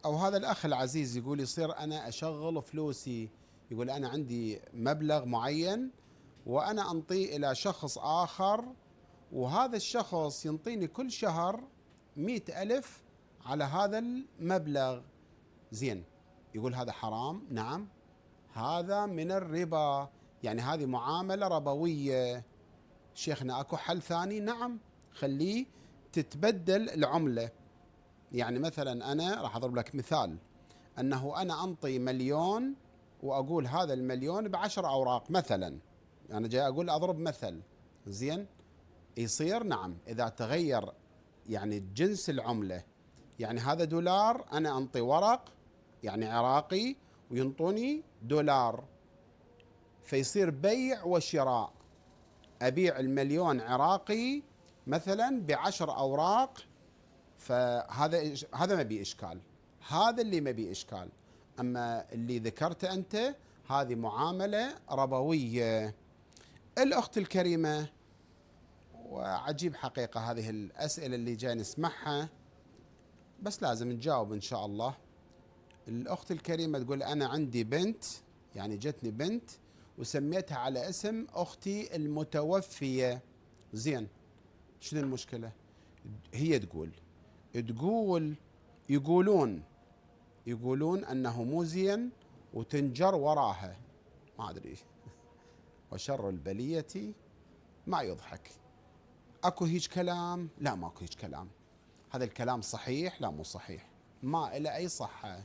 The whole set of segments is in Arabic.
أو هذا الأخ العزيز يقول يصير أنا أشغل فلوسي، يقول أنا عندي مبلغ معين وأنا أنطيه إلى شخص آخر، وهذا الشخص ينطيني كل شهر 100,000 على هذا المبلغ. زين، يقول هذا حرام؟ نعم، هذا من الربا، يعني هذه معاملة ربوية. شيخنا أكو حل ثاني؟ نعم، خليه تتبدل العملة. يعني مثلا أنا راح أضرب لك مثال، أنه أنا أنطي مليون وأقول هذا المليون ب10 أوراق مثلا، أنا جاي أقول أضرب مثل. زين، يصير نعم إذا تغير يعني جنس العملة، يعني هذا دولار أنا أنطي ورق يعني عراقي وينطوني دولار، فيصير بيع وشراء. أبيع المليون عراقي مثلا ب10 أوراق، فهذا ما بي إشكال، هذا اللي ما بي إشكال. أما اللي ذكرته أنت هذه معاملة ربوية. الأخت الكريمة، وعجيب حقيقة هذه الأسئلة اللي جاي نسمعها، بس لازم نجاوب إن شاء الله. الأخت الكريمة تقول أنا عندي بنت، يعني جتني بنت وسميتها على اسم أختي المتوفية. زين، شنو المشكلة؟ هي تقول يقولون أنه مو زين وتنجر وراها، ما أدري. وشر البلية ما يضحك. أكو هيج كلام؟ لا، ماكو هيج كلام. هذا الكلام صحيح؟ لا، مو صحيح، ما إلى أي صحة.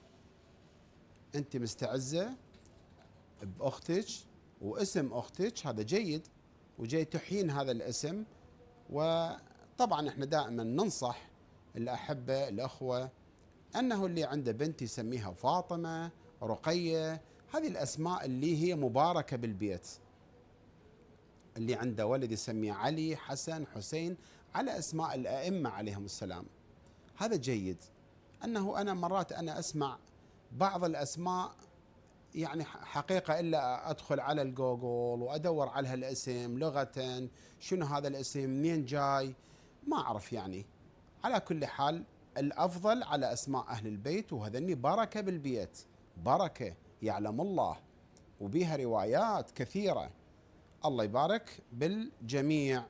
أنت مستعزة بأختك واسم أختك، هذا جيد، وجاي تحيين هذا الاسم. وطبعا احنا دائما ننصح الأحبة الأخوة أنه اللي عنده بنت يسميها فاطمة، رقية، هذه الأسماء اللي هي مباركة بالبيت. اللي عنده ولد يسميه علي، حسن، حسين، على أسماء الأئمة عليهم السلام. هذا جيد. أنه أنا مرات أنا أسمع بعض الأسماء، يعني حقيقة إلا أدخل على الجوجل وأدور على هالاسم لغة، شنو هذا الاسم، منين جاي، ما أعرف يعني. على كل حال الأفضل على أسماء أهل البيت، وهذني بركة بالبيت، بركة يعلم الله، وبيها روايات كثيرة. الله يبارك بالجميع.